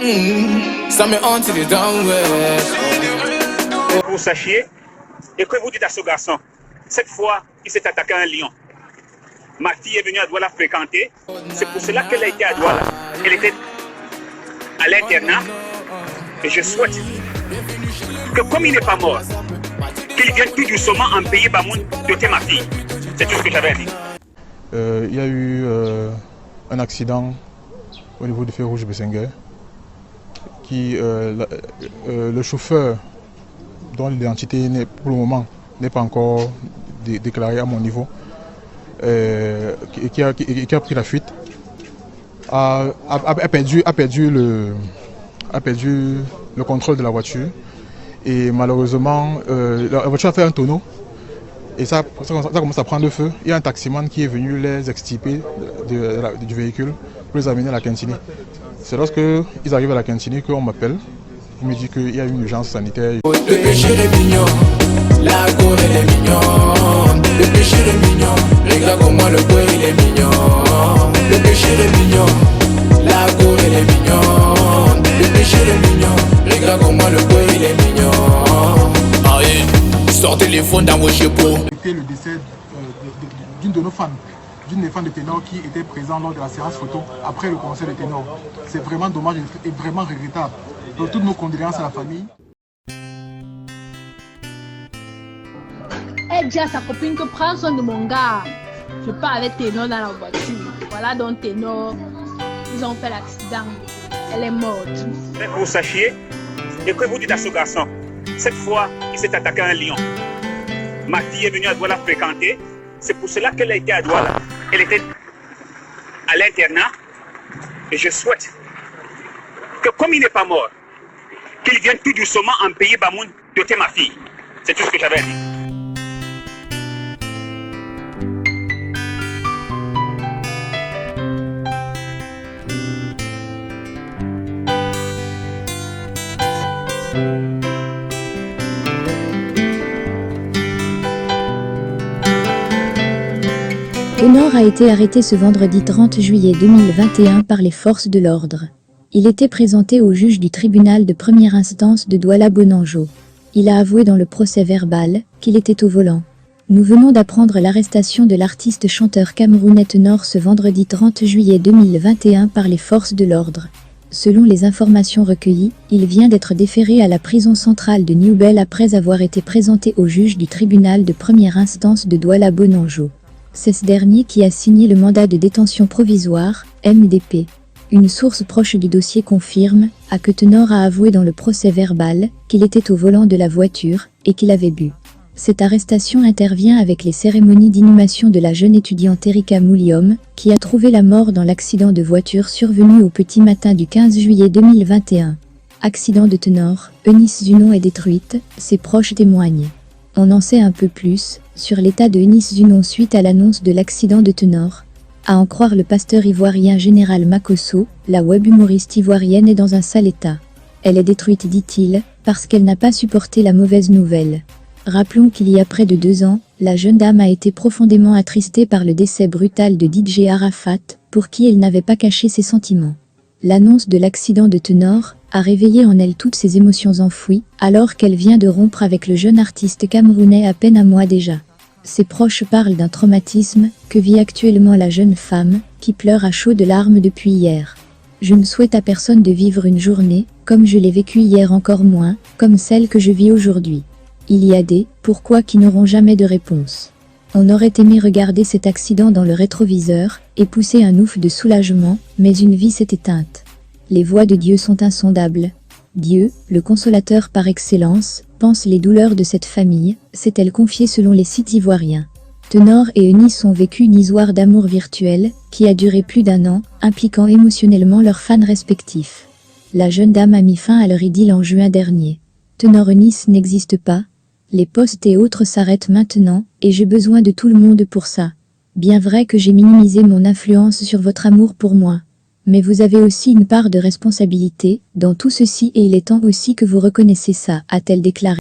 Ça me hante les dents, ouais. Vous sachiez, et que vous dites à ce garçon, cette fois, il s'est attaqué à un lion. Ma fille est venue à Douala fréquenter. C'est pour cela qu'elle a été à Douala. Elle était à l'internat. Et je souhaite que comme il n'est pas mort, qu'il vienne tout doucement en pays Bamoun doter ma fille. C'est tout ce que j'avais à dire. Il y a eu un accident au niveau du feu rouge Bessengue. Le chauffeur, dont l'identité pour le moment n'est pas encore déclarée à mon niveau, qui a pris la fuite, a perdu le contrôle de la voiture. Et malheureusement, la voiture a fait un tonneau et ça commence à prendre le feu. Il y a un taximan qui est venu les extirper du véhicule pour les amener à la Quintini. C'est lorsque ils arrivent à la Quintini qu'on m'appelle. On me dit qu'il y a une urgence sanitaire. Le péché est mignon, la cour elle est mignonne. Le péché est mignon, regarde comment le bois il est mignon. Le péché est mignon, la cour elle est mignonne. Le péché est mignon, regarde comment le bois il est mignon. Allez, sortez les fonds dans vos chapeaux. C'était le décès d'une de nos fans. D'une des fans de Ténor qui était présente lors de la séance photo après le concert de Ténor. C'est vraiment dommage et vraiment regrettable. Donc toutes nos condoléances à la famille. Elle dit à sa copine que prends soin de mon gars. Je pars avec Ténor dans la voiture. Voilà donc Ténor. Ils ont fait l'accident. Elle est morte. Mais que vous sachiez, et que vous dites à ce garçon, cette fois, il s'est attaqué à un lion. Ma fille est venue à Douala fréquenter. C'est pour cela qu'elle a été à Douala. Elle était à l'internat. Et je souhaite que comme il n'est pas mort, qu'il vienne tout doucement en pays Bamoun doter ma fille. C'est tout ce que j'avais à dire. Ténor a été arrêté ce vendredi 30 juillet 2021 par les forces de l'ordre. Il était présenté au juge du tribunal de première instance de Douala-Bonanjo. Il a avoué dans le procès verbal qu'il était au volant. Nous venons d'apprendre l'arrestation de l'artiste chanteur camerounais Ténor ce vendredi 30 juillet 2021 par les forces de l'ordre. Selon les informations recueillies, il vient d'être déféré à la prison centrale de Newbel après avoir été présenté au juge du tribunal de première instance de Douala-Bonanjo. C'est ce dernier qui a signé le mandat de détention provisoire, MDP. Une source proche du dossier confirme que Ténor a avoué dans le procès verbal qu'il était au volant de la voiture et qu'il avait bu. Cette arrestation intervient avec les cérémonies d'inhumation de la jeune étudiante Erika Mouliom, qui a trouvé la mort dans l'accident de voiture survenu au petit matin du 15 juillet 2021. Accident de Ténor, Eunice Zunon est détruite, ses proches témoignent. On en sait un peu plus sur l'état de Eunice Zunon suite à l'annonce de l'accident de Ténor. À en croire le pasteur ivoirien Général Makosso, la web humoriste ivoirienne est dans un sale état. Elle est détruite, dit-il, parce qu'elle n'a pas supporté la mauvaise nouvelle. Rappelons qu'il y a près de 2 ans, la jeune dame a été profondément attristée par le décès brutal de DJ Arafat, pour qui elle n'avait pas caché ses sentiments. L'annonce de l'accident de Ténor a réveillé en elle toutes ses émotions enfouies, alors qu'elle vient de rompre avec le jeune artiste camerounais à peine un mois déjà. Ses proches parlent d'un traumatisme que vit actuellement la jeune femme, qui pleure à chaudes larmes depuis hier. Je ne souhaite à personne de vivre une journée, comme je l'ai vécue hier, encore moins, comme celle que je vis aujourd'hui. Il y a des « pourquoi » qui n'auront jamais de réponse. On aurait aimé regarder cet accident dans le rétroviseur et pousser un ouf de soulagement, mais une vie s'est éteinte. Les voix de Dieu sont insondables. Dieu, le consolateur par excellence, pense les douleurs de cette famille, s'est-elle confiée selon les sites ivoiriens. Ténor et Eunice ont vécu une histoire d'amour virtuel, qui a duré plus d'1 an, impliquant émotionnellement leurs fans respectifs. La jeune dame a mis fin à leur idylle en juin dernier. Ténor Eunice n'existe pas. Les posts et autres s'arrêtent maintenant, et j'ai besoin de tout le monde pour ça. Bien vrai que j'ai minimisé mon influence sur votre amour pour moi. Mais vous avez aussi une part de responsabilité dans tout ceci et il est temps aussi que vous reconnaissiez ça, a-t-elle déclaré.